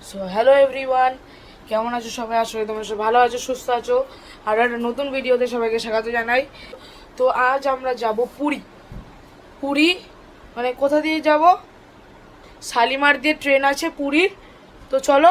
So hello everyone, কেমন আছো সবাই? আসলে তোমরা সব ভালো আছো, সুস্থ আছো। আর একটা নতুন ভিডিওতে সবাইকে স্বাগত জানাই। তো আজ আমরা যাব পুরী। পুরী মানে কোথা দিয়ে যাব? শালিমার দিয়ে ট্রেন আছে পুরীর। তো চলো।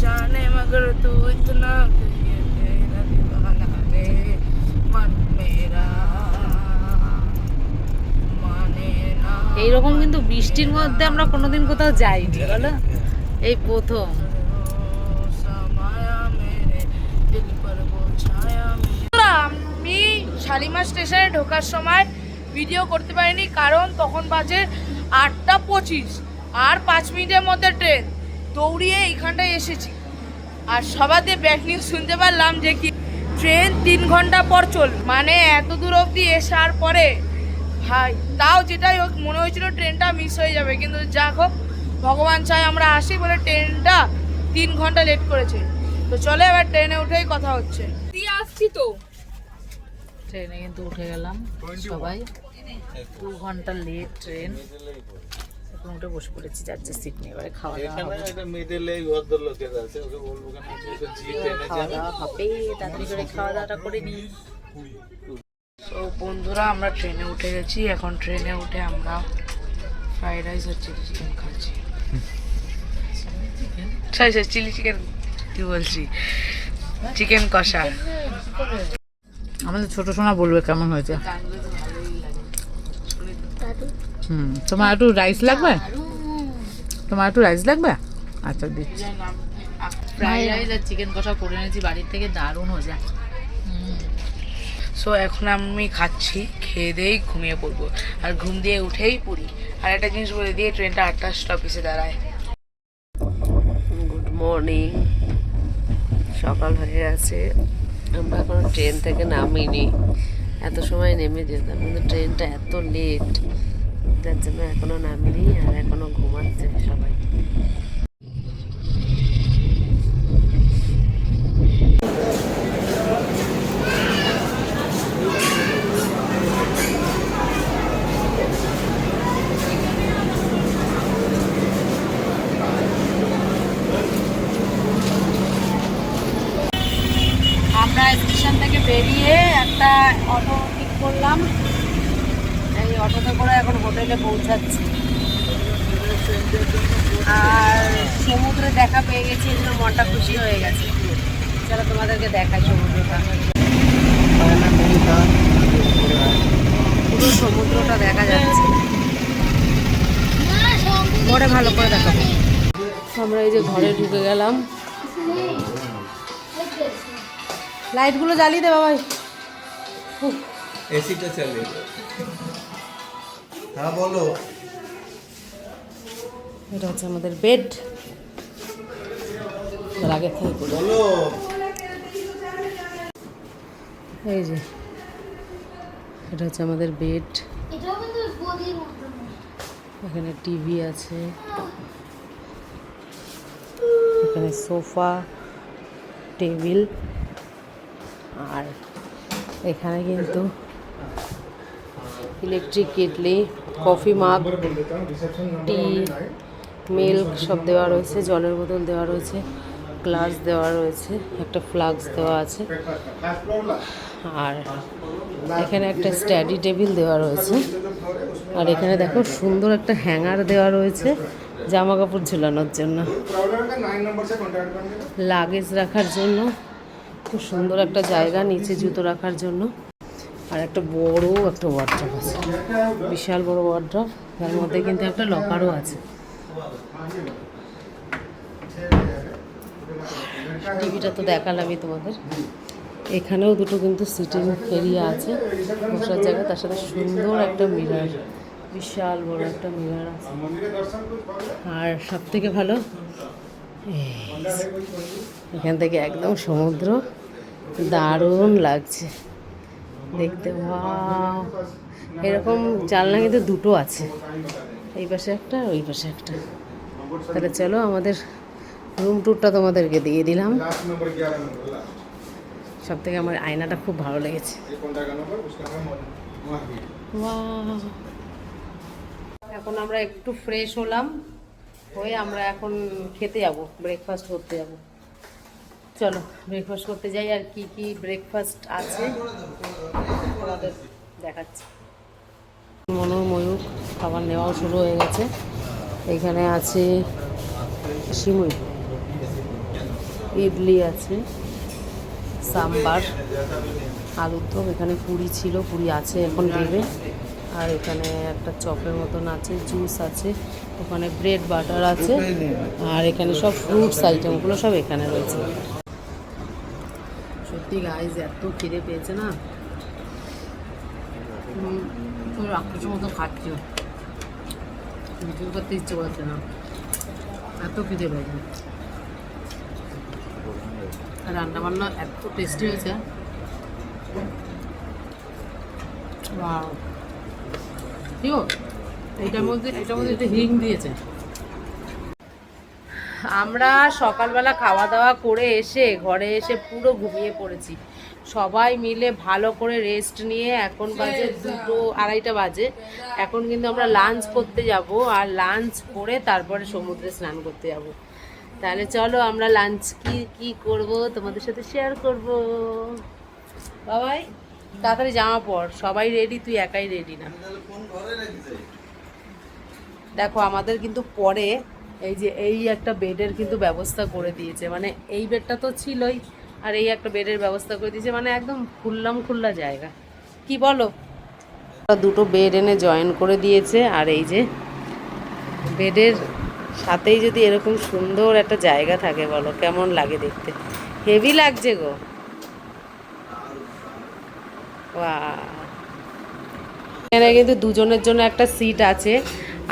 জানে মগর তু ইতনা এইরকম কিন্তু বৃষ্টির মধ্যে আমরা কোনোদিন কোথাও যাইনি, বলো? এই প্রথম। আমি শালিমার স্টেশনে ঢোকার সময় ভিডিও করতে পারিনি, কারণ তখন বাজে 8:25 আর 5 মিনিটের মধ্যে ট্রেন। দৌড়িয়ে এইখানটায় এসেছি, আর সবার দিয়ে ব্যাড নিউজ শুনতে পারলাম যে কি ট্রেন 3 ঘন্টা পর চলবে। মানে এত দূর অবধি আসার পরে ভাই, তাও যেটাই হোক মনে হয়েছিল ট্রেনটা মিস হয়ে যাবে, কিন্তু যাক হোক, ভগবান চাই আমরা আসি বলে ট্রেনটা 3 ঘন্টা লেট করেছে। তো চলে এবার ট্রেনে উঠেই কথা হচ্ছে। দিয়ে আসছি তো ট্রেনে কিন্তু উঠে গেলাম সবাই। 2 ঘন্টা লেট ট্রেন। এখন উঠে বসে পড়েছি, যাচ্ছে সিট নিয়ে। এবারে খাওয়া দাওয়া হবে, তাড়াতাড়ি করে খাওয়া দাওয়াটা করে নিই। তো বন্ধুরা, আমরা ট্রেনে উঠে গেছি। এখন ট্রেনে উঠে আমরা ফ্রাইড রাইস আর চিলি চিকেন খাচ্ছি। চিলি চিকেন কি বলছি, চিকেন কষা। আমাদের ছোট সোনা বলবে কেমন হয়েছে। তোমার একটু রাইস লাগবে? তোমার একটু রাইস লাগবে? আচ্ছা দিচ্ছি। ফ্রাইড রাইস আর চিকেন কষা করে এনেছি বাড়ির থেকে, দারুণ হয়েছে। সো এখন আমি খাচ্ছি, খেয়ে দিয়েই ঘুমিয়ে পড়বো। আর ঘুম দিয়ে উঠেই পড়ি। আর একটা জিনিস বলে দিয়ে, ট্রেনটা 8টা স্টপেজে দাঁড়ায়। গুড মর্নিং, সকাল হয়ে গেছে। আমরা এখনো ট্রেন থেকে নামিনি। এত সময় নেমে যেতাম, কিন্তু ট্রেনটা এত লেট, যার জন্য এখনো নামিনি। আর এখনো ঘুমাচ্ছে সবাই। আমরা স্টেশন থেকে বেরিয়ে একটা অটো ঠিক করলাম। এই অটোতে করে এখন হোটেলে পৌঁছাচ্ছি। আর সমুদ্রে দেখা পেয়ে গেছি, এই জন্য মনটা খুশি হয়ে গেছে। চলো তোমাদেরকে দেখাই সমুদ্রটা। পুরো সমুদ্রটা দেখা যাচ্ছে, পরে ভালো করে দেখাবো। আমরা এই যে ঘরে ঢুকে গেলাম। লাইটগুলো জ্বালিয়ে দে বাবা। এসিটা চালিয়ে দে। হ্যাঁ বলো। এটা হচ্ছে আমাদের বেড। আগে থেকে বলো। এই যে এটা হচ্ছে আমাদের বেড। এখানে টিভি আছে, এখানে সোফা, টেবিল, আর এখানে কিন্তু ইলেকট্রিক কেটলি, কফি মাগ, টি, মিল্ক সব দেওয়া রয়েছে। জলের বোতল দেওয়া রয়েছে, গ্লাস দেওয়া রয়েছে, একটা ফ্লাক্স দেওয়া আছে। আর এখানে একটা স্টাডি টেবিল দেওয়া রয়েছে। আর এখানে দেখো সুন্দর একটা হ্যাঙ্গার দেওয়া রয়েছে জামা কাপড় ঝুলানোর জন্য, লাগেজ রাখার জন্য। খুব সুন্দর একটা জায়গা, নিচে জুতো রাখার জন্য। আর একটা বড় একটা ওয়ার্ড্রপ আছে, বিশাল বড় ওয়ার্ড্রপ। তার মধ্যে কিন্তু একটা লকারও আছে। টিভিটা তো দেখালামই তোমাদের। এখানেও দুটো কিন্তু সিটিং এরিয়া আছে, বসার জায়গা। তার সাথে সুন্দর একটা মিরর, বিশাল বড় একটা মিরর আছে। আর সব থেকে ভালো, এখান থেকে একদম সমুদ্র, দারুণ লাগছে দেখতে। ওয়াও, এরকম জানলা কিন্তু দুটো আছে, এই পাশে একটা, ওই পাশে একটা। তাহলে চলো আমাদের রুম ট্যুরটা তোমাদেরকে দিয়ে দিলাম। সব থেকে আমার আয়নাটা খুব ভালো লেগেছে। ওয়াও, এখন আমরা একটু ফ্রেশ হলাম, হয়ে আমরা এখন খেতে যাব, ব্রেকফাস্ট করতে যাব। চলো ব্রেকফাস্ট করতে যাই। আর কি কি ব্রেকফাস্ট আছে তোমাদের দেখাচ্ছি। ময়ূর খাবার নেওয়াও শুরু হয়ে গেছে। এখানে আছে সিমুই, ইডলি আছে, সাম্বার, আলুর দম, এখানে পুরি ছিল, পুরি আছে এখন দেবে। আর এখানে একটা চপের মতন আছে, জুস আছে, ওখানে ব্রেড বাটার আছে, আর এখানে সব ফ্রুটস আইটেমগুলো সব এখানে রয়েছে। সত্যি গাইজ এত খিদে পেয়েছে না, রাক্ষসের মতো খাচ্ছি, ভিডিও করতে ইচ্ছে করছে না, এত খিদে পেয়েছে। আর রান্নাবান্না এত টেস্টি হয়েছে। ঠিক এটার মধ্যে একটু হিং দিয়েছে। আমরা সকালবেলা খাওয়া দাওয়া করে এসে ঘরে এসে পুরো ঘুমিয়ে পড়েছি, সবাই মিলে ভালো করে রেস্ট নিয়ে। এখন বাজে 2-2:30 বাজে। এখন কিন্তু আমরা লাঞ্চ করতে যাব, আর লাঞ্চ করে তারপরে সমুদ্রে স্নান করতে যাব। তাহলে চলো আমরা লাঞ্চ কি করব তোমাদের সাথে শেয়ার করব। বাবাই তাড়াতাড়ি জামা পর, সবাই রেডি, তুই একাই রেডি না। দেখো আমাদের কিন্তু পরে এই একটা বেডের কিন্তু ব্যবস্থা করে দিয়েছে, মানে এই বেডটা তো ছিলই, আর এই একটা বেডের ব্যবস্থা করে দিয়েছে, মানে একদম খোলা জায়গা, কি বলো। দুটো বেড এনে জয়েন করে দিয়েছে, আর এই যে বেডের সাথেই যদি এরকম সুন্দর একটা জায়গা থাকে, বলো কেমন লাগে দেখতে, হেভি লাগছে গো। এখানে কিন্তু দুজনের জন্য একটা সিট আছে,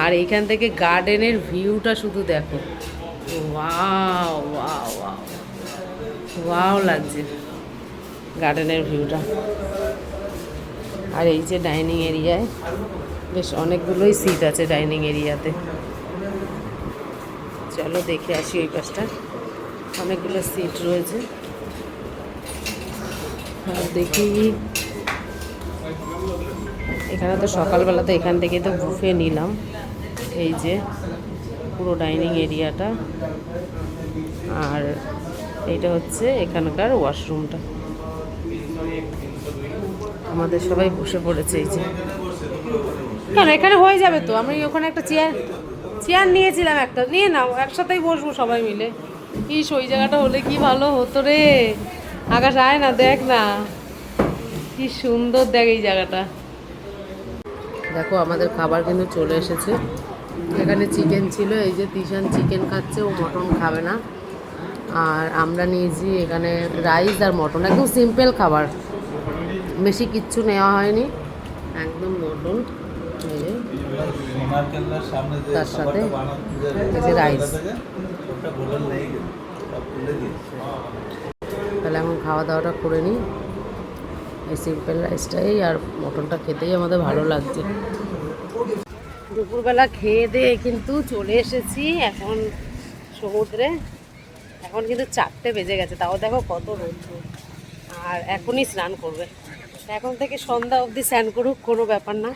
আর এইখান থেকে গার্ডেনের ভিউটা শুধু দেখো, ওয়াও ওয়াও ওয়াও ওয়াও লাগছে গার্ডেনের ভিউটা। আর এই যে ডাইনিং এরিয়ায় বেশ অনেকগুলোই সিট আছে ডাইনিং এরিয়াতে। চলো দেখে আসি ওই পাশটা, অনেকগুলো সিট রয়েছে। আর দেখি এখানে তো সকালবেলাতে এখান থেকে তো বুফে নিলাম। এই যে পুরো ডাইনিং এরিয়াটা, আর এইটা হচ্ছে এখানকার ওয়াশরুমটা। আমাদের সবাই বসে পড়েছে। এই যে কেন এখানে হয়ে যাবে তো, আমি ওখানে একটা চেয়ার নিয়েছিলাম, একটা নিয়ে নাও, একসাথেই বসবো সবাই মিলে। ইস ওই জায়গাটা হলে কি ভালো হতো রে। আকাশ আয় না, দেখ না কি সুন্দর, দেখ এই জায়গাটা। দেখো আমাদের খাবার কিন্তু চলে এসেছে। এখানে চিকেন ছিল, এই যে তিশান চিকেন খাচ্ছে, ও মটন খাবে না। আর আমরা নিয়েছি এখানে রাইস আর মটন, একদম সিম্পল খাবার, বেশি কিচ্ছু নেওয়া হয়নি, একদম মটন। তার সাথে এই যে রাইস। তাহলে এখন খাওয়া দাওয়াটা করে নিই, এই সিম্পল রাইসটাই আর মটনটা খেতেই আমাদের ভালো লাগছে। দুপুরবেলা খেয়ে দিয়ে কিন্তু চলে এসেছি এখন সমুদ্রে। এখন কিন্তু 4টে বেজে গেছে, তাও দেখো কত রৌদ্র, আর এখনই স্নান করবে। এখন থেকে সন্ধ্যা অবধি স্নান করুক, কোনো ব্যাপার না।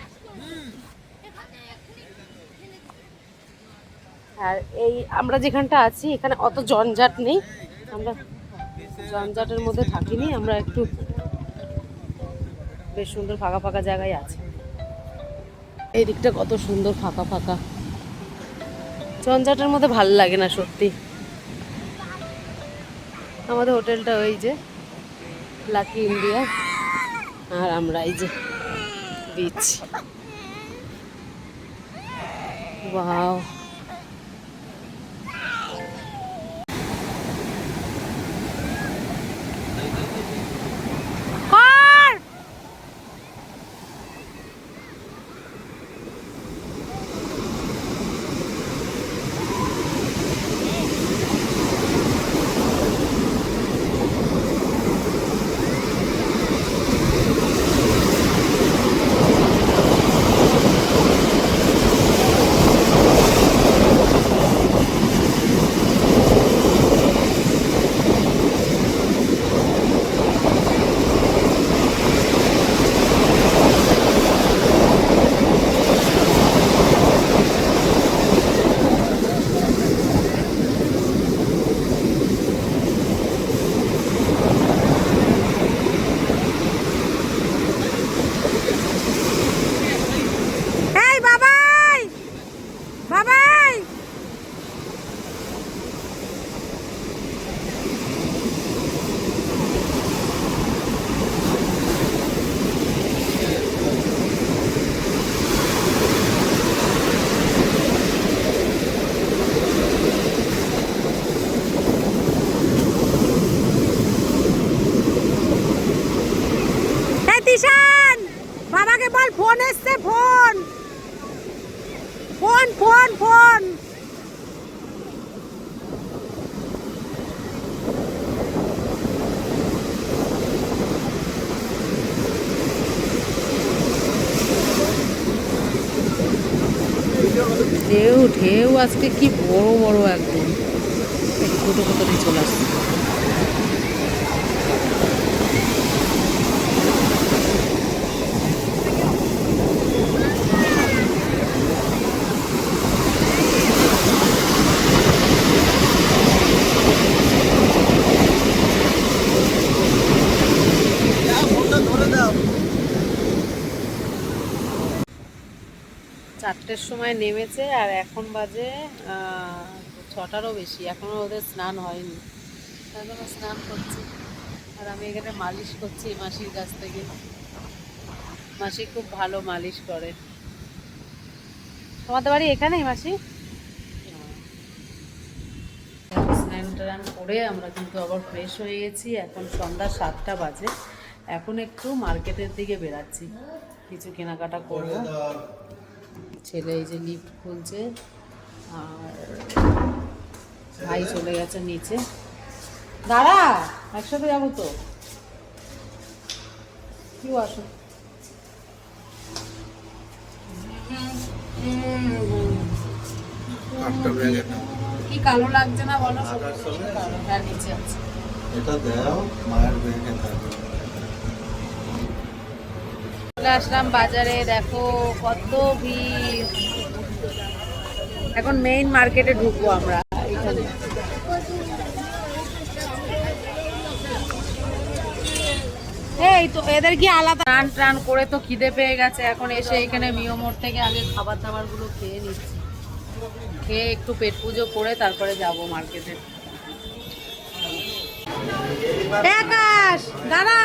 আর এই আমরা যেখানটা আছি এখানে অত জঞ্জাট নেই, আমরা জঞ্জাটের মধ্যে থাকিনি, আমরা একটু বেশ সুন্দর ফাঁকা ফাঁকা জায়গায় আছে। এই দিকটা কত সুন্দর ফাঁকা ফাঁকা, জঞ্জাটের মধ্যে ভালো লাগে না সত্যি। আমাদের হোটেলটা ওই যে লাকি ইন্ডিয়া, আর আমরা এই যে beach. Wow phone phone phone. ঢেউ ঢেউ আজকে কি বড় বড় একদম, ছোটো ছোটো চলে আসছে। চারটের সময় নেমেছে আর এখন বাজে 6টারও বেশি, এখনও ওদের স্নান হয়নি। তার জন্য স্নান করছি আর আমি এখানে মালিশ করছি মাসির কাছ থেকে। মাসি খুব ভালো মালিশ করে। তোমাদের বাড়ি এখানেই মাসি? স্নান টান করে আমরা কিন্তু আবার ফ্রেশ হয়ে গেছি। এখন সন্ধ্যা 7টা বাজে। এখন একটু মার্কেটের দিকে বেরাচ্ছি, কিছু কেনাকাটা করবো। ছেলে এই যে লিফট খুলছে আর ভাই চলে গেছে নিচে। দাঁড়া, একসাথে যাবো তো। কি আসো, কি কালো লাগছে না বলো? হ্যাঁ নিচে আছে। এটা দাও, মায়ের ব্যাগে থাকবে। চলে আসলাম বাজারে, দেখো কত ভিড়। এখন মেইন মার্কেটে ঢুকবো আমরা। এখানে এই তো এদের কি আলাদা টান টান করে তো খিদে পেয়ে গেছে। এখন এসে এখানে মিওমোড় থেকে আগে খাবার দাবার গুলো খেয়ে নিচ্ছি, খেয়ে একটু পেট পুজো করে তারপরে যাব মার্কেটে। আকাশ দাঁড়া,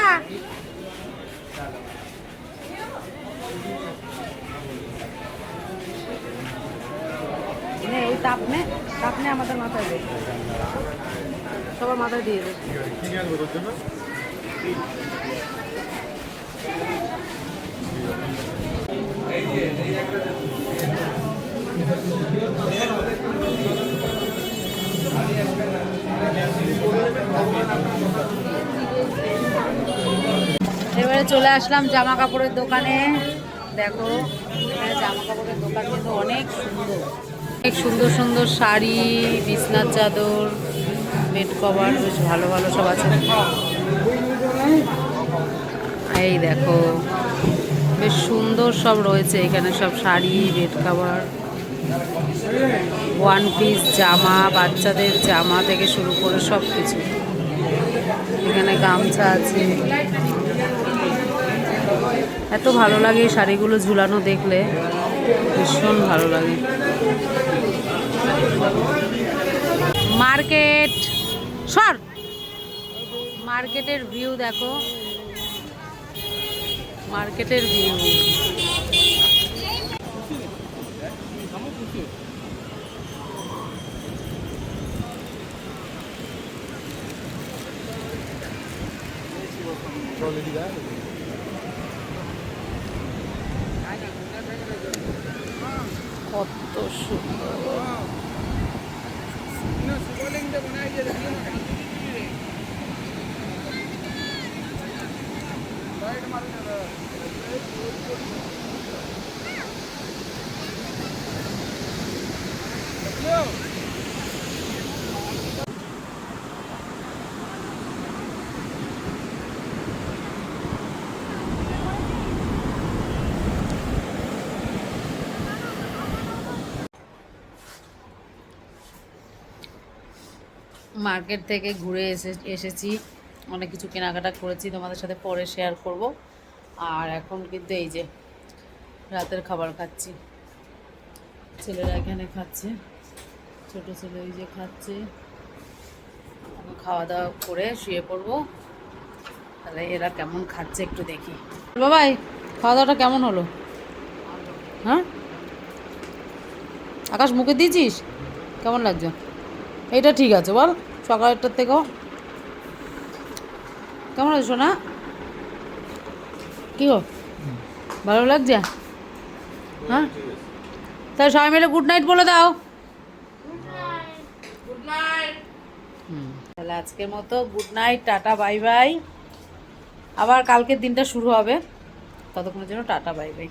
এই তাপ নে আমাদের মাথায় দে, সবার মাথায় দিয়ে দে। এবারে চলে আসলাম জামা কাপড়ের দোকানে। দেখো এখানে জামা কাপড়ের দোকান কিন্তু অনেক সুন্দর, অনেক সুন্দর সুন্দর শাড়ি, বিছনার চাদর, বেড কভার, বেশ ভালো ভালো সব আছে। এই দেখো বেশ সুন্দর সব রয়েছে এখানে, সব sari, bed cover, one piece জামা, বাচ্চাদের জামা থেকে শুরু করে সব কিছু। এখানে গামছা আছে। এত ভালো লাগে এই শাড়িগুলো ঝুলানো দেখলে, ভীষণ ভালো লাগে। মার্কেট সর, মার্কেটের ভিউ দেখো, মার্কেটের ভিউ। কত সুন্দর। মার্কেট থেকে ঘুরে এসেছি, অনেক কিছু কেনাকাটা করেছি, তোমাদের সাথে পরে শেয়ার করব। আর এখন কিন্তু এই যে রাতের খাবার খাচ্ছি, ছেলেরা এখানে খাচ্ছে, ছোট ছেলে এই যে খাচ্ছে। খাওয়া দাওয়া করে শুয়ে পড়বো। তাহলে এরা কেমন খাচ্ছে একটু দেখি। বাবাই খাওয়া দাওয়াটা কেমন হলো? হ্যাঁ আকাশ মুখে দিয়েছিস? কেমন লাগছে? এইটা ঠিক আছে বল, সকালেরটার থেকেও কেমন আছে সোনা? কি গো ভালো লাগছে? হ্যাঁ তাহলে সবাই মিলে গুড নাইট বলে দাও। Good night. তাহলে আজকের মতো good night, tata, bye bye. আবার কালকের দিনটা শুরু হবে, ততক্ষণের জন্য টাটা, বাই বাই।